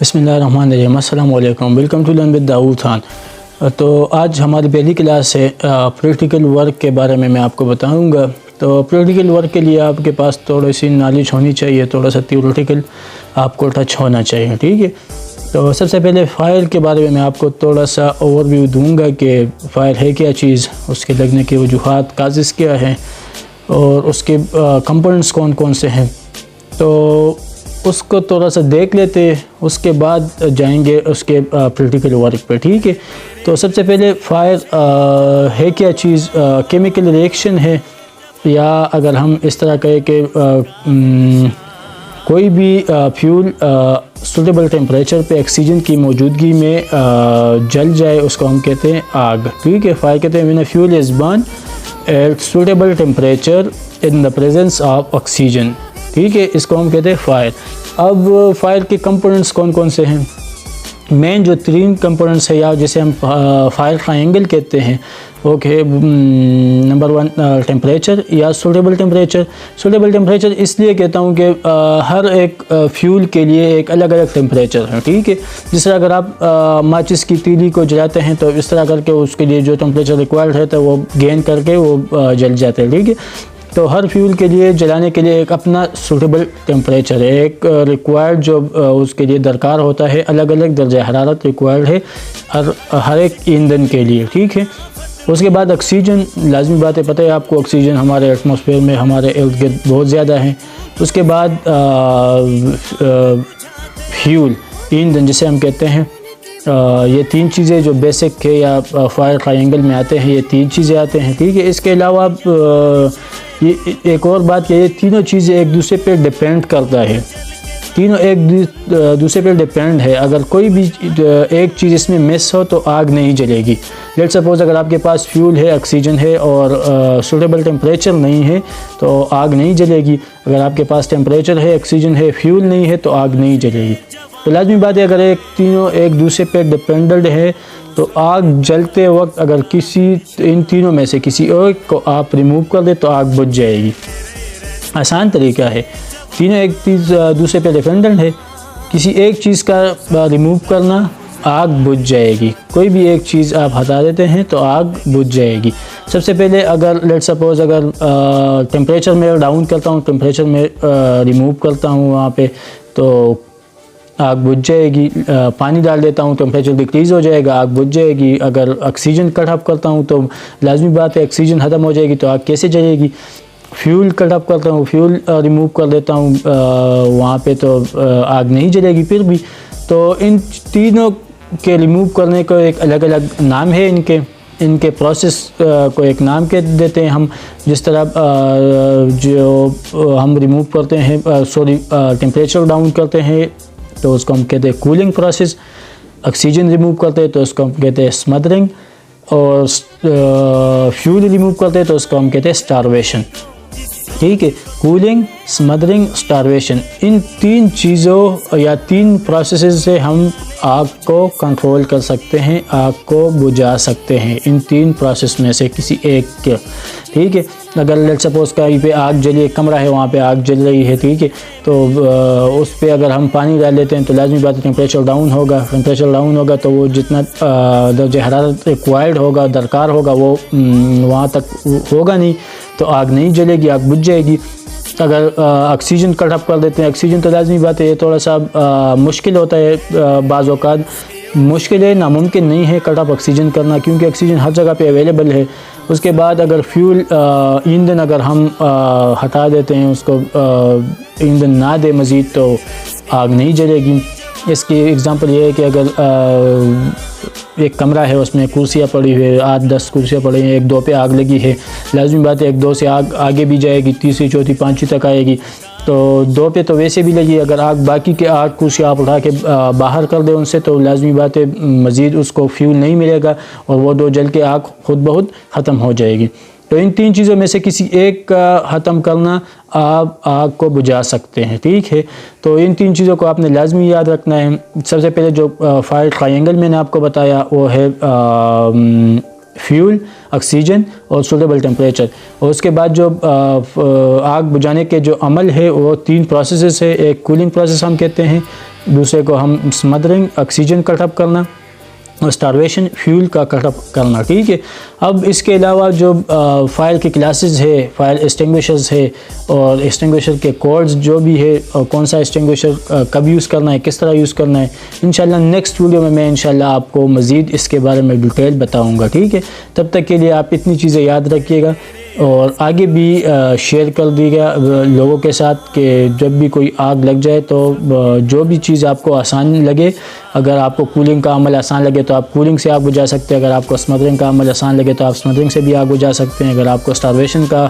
बिस्मिल्लाहिर्रहमानिर्रहीम, अस्सलाम वालेकुम, welcome to learn with Dawood Khan. तो आज हमारी पहली क्लास है प्रैक्टिकल वर्क के बारे में मैं आपको बताऊंगा। तो प्रैक्टिकल वर्क के लिए आपके पास थोड़ी सी नॉलेज होनी चाहिए, थोड़ा सा थ्योरेटिकल आपको टच होना चाहिए, ठीक है। तो सबसे पहले फ़ायर के बारे में मैं आपको थोड़ा सा ओवरव्यू दूंगा कि फ़ायर है क्या चीज़, उसके लगने के वजूहात काज़िज़ क्या हैं और उसके कंपोनेंट्स कौन कौन से हैं। तो उसको थोड़ा सा देख लेते, उसके बाद जाएंगे उसके प्रैक्टिकल वर्क पे, ठीक है। तो सबसे पहले फ़ायर है क्या चीज़, केमिकल रिएक्शन है, या अगर हम इस तरह कहें कि कोई भी फ्यूल सूटेबल टेम्परेचर पे ऑक्सीजन की मौजूदगी में जल जाए, उसको हम कहते हैं आग, ठीक है। फायर कहते हैं when a fuel is burn at suitable temperature in the presence of oxygen, ठीक है, इसको हम कहते हैं फायर। अब फायर के कंपोनेंट्स कौन कौन से हैं? मेन जो 3 कंपोनेंट्स है, या जिसे हम फायर ट्रायंगल कहते हैं, ओके। नंबर 1 टेम्परेचर या सूटेबल टेम्परेचर। सूटेबल टेम्परेचर इसलिए कहता हूँ कि हर एक फ्यूल के लिए एक अलग अलग टेम्परेचर है, ठीक है। जिस तरह अगर आप माचिस की तीली को जलाते हैं तो इस तरह करके उसके लिए जो टेम्परेचर रिक्वायर्ड है तो वो गेन करके वो जल जाते हैं, ठीक है। तो हर फ्यूल के लिए जलाने के लिए एक अपना सूटेबल टेम्परेचर है, एक रिक्वायर्ड जो उसके लिए दरकार होता है, अलग अलग दर्जा हरारत रिक्वायर्ड है हर एक ईंधन के लिए, ठीक है। उसके बाद ऑक्सीजन, लाजमी बात है, पता है आपको, ऑक्सीजन हमारे एटमॉस्फेयर में हमारे इर्द गिर्द बहुत ज़्यादा है। उसके बाद फ्यूल, ईंधन जिसे हम कहते हैं, ये 3 चीज़ें जो बेसिक है या फायर ट्रायंगल में आते हैं, ये 3 चीज़ें आते हैं, ठीक है। इसके अलावा ये एक और बात कि ये तीनों चीज़ें एक दूसरे पे डिपेंड करता है, तीनों एक दूसरे पे डिपेंड है। अगर कोई भी एक चीज़ इसमें मिस हो तो आग नहीं जलेगी। लेट्स सपोज अगर आपके पास फ्यूल है, ऑक्सीजन है और सूटेबल टेम्परेचर नहीं है तो आग नहीं जलेगी। अगर आपके पास टेम्परेचर है, ऑक्सीजन है, फ्यूल नहीं है तो आग नहीं जलेगी। तो लाजमी बात है, अगर तीनों एक दूसरे पे डिपेंडेंट है तो आग जलते वक्त अगर इन तीनों में से किसी एक को आप रिमूव कर दे तो आग बुझ जाएगी। आसान तरीका है, तीनों एक दूसरे पे डिपेंडेंट है, किसी एक चीज़ का रिमूव करना, आग बुझ जाएगी। कोई भी एक चीज़ आप हटा देते हैं तो आग बुझ जाएगी। सबसे पहले अगर लेट्स सपोज अगर टेम्परेचर में डाउन करता हूँ, टेम्परेचर में रिमूव करता हूँ वहाँ पे, तो आग बुझ जाएगी। पानी डाल देता हूँ, टेम्परेचर डिक्रीज़ हो जाएगा, आग बुझ जाएगी। अगर ऑक्सीजन कट ऑफ करता हूँ तो लाजमी बात है ऑक्सीजन ख़त्म हो जाएगी तो आग कैसे जलेगी। फ्यूल कट ऑफ करता हूँ, फ्यूल रिमूव कर देता हूँ वहाँ पे तो आग नहीं जलेगी फिर भी। तो इन तीनों के रिमूव करने को एक अलग अलग नाम है, इनके प्रोसेस को एक नाम के देते हैं हम। जिस तरह जो हम रिमूव करते हैं, टेम्परेचर डाउन करते हैं तो उसको हम कहते हैं कूलिंग प्रोसेस। ऑक्सीजन रिमूव करते हैं तो उसको हम कहते हैं स्मदरिंग, और फ्यूल रिमूव करते हैं तो उसको हम कहते हैं स्टारवेशन, ठीक है। कूलिंग, स्मदरिंग, स्टारवेशन, इन 3 चीज़ों या 3 प्रोसेस से हम आग को कंट्रोल कर सकते हैं, आग को बुझा सकते हैं, इन 3 प्रोसेस में से किसी एक के, ठीक है। अगर लेट्स सपोज कहीं पे आग जली, एक कमरा है वहाँ पे आग जल रही है, ठीक है, तो उस पे अगर हम पानी डाल लेते हैं तो लाजमी बात है टेम्परेचर डाउन होगा। टेम्परेचर डाउन होगा तो वो जितना दर्जा हरारत रिक्वायर्ड होगा, दरकार होगा, वो वहाँ तक होगा नहीं तो आग नहीं जलेगी, आग बुझ जाएगी। अगर ऑक्सीजन कट ऑफ कर देते हैं, ऑक्सीजन तो लाजमी बात है ये थोड़ा सा मुश्किल होता है, बाज़ औक़ात मुश्किल है, नामुमकिन नहीं है कट ऑफ ऑक्सीजन करना, क्योंकि ऑक्सीजन हर जगह पे अवेलेबल है। उसके बाद अगर फ्यूल ईंधन अगर हम हटा देते हैं, उसको ईंधन ना दे मज़ीद, तो आग नहीं जलेगी। इसकी एग्ज़ाम्पल ये है कि अगर एक कमरा है, उसमें कुर्सियाँ पड़ी हुई है, 8-10 कुर्सियाँ पड़ी हैं, 1-2 पे आग लगी है, लाजमी बात है 1-2 से आग आगे भी जाएगी, तीसरी, चौथी, 5वीं तक आएगी। तो 2 पे तो वैसे भी लगी, अगर आग बाकी के 8 कुर्सियाँ आप उठा के बाहर कर दे उनसे, तो लाजमी बात है मज़ीद उसको फ्यूल नहीं मिलेगा और वो 2 जल के आग खुद बहुत ख़त्म हो जाएगी। तो इन 3 चीज़ों में से किसी एक का ख़त्म करना आप आग को बुझा सकते हैं, ठीक है। तो इन 3 चीज़ों को आपने लाजमी याद रखना है। सबसे पहले जो फायर ट्रायंगल मैंने आपको बताया वो है फ्यूल, ऑक्सीजन और सूटेबल टेम्परेचर। और उसके बाद जो आग बुझाने के जो अमल है वो 3 प्रोसेस है। एक कूलिंग प्रोसेस हम कहते हैं, दूसरे को हम स्मदरिंग ऑक्सीजन कट अप करना और स्टारवेशन फ्यूल का कटअप करना, ठीक है। अब इसके अलावा जो फायर की क्लासेस है, फायर एक्सटिंग्विशर्स है और एक्सटिंग्विशर के कोड्स जो भी है, और कौन सा एक्सटिंग्विशर कब यूज़ करना है, किस तरह यूज़ करना है, इंशाल्लाह नेक्स्ट वीडियो में मैं इंशाल्लाह आपको मज़ीद इसके बारे में डिटेल बताऊंगा, ठीक है। तब तक के लिए आप इतनी चीज़ें याद रखिएगा और आगे भी शेयर कर दीजिएगा लोगों के साथ कि जब भी कोई आग लग जाए तो जो भी चीज़ आपको आसान लगे, अगर आपको कूलिंग का अमल आसान लगे तो आप कूलिंग से आग बुझा सकते हैं, अगर आपको स्मदरिंग का अमल आसान लगे तो आप स्मदरिंग से भी आग बुझा सकते हैं, अगर आपको स्टारवेशन का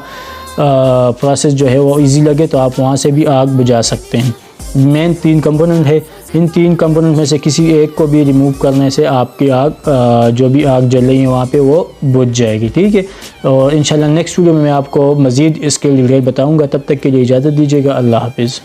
प्रोसेस जो है वो इजी लगे तो आप वहाँ से भी आग बुझा सकते हैं। मेन 3 कंपोनेंट है, इन 3 कंपोनेंट में से किसी एक को भी रिमूव करने से आपकी आग जो भी आग जल रही है वहाँ पे वो बुझ जाएगी, ठीक है। और इंशाल्लाह नेक्स्ट वीडियो में मैं आपको मज़ीद इसके डिटेल बताऊँगा। तब तक के लिए इजाज़त दीजिएगा। अल्लाह हाफिज़।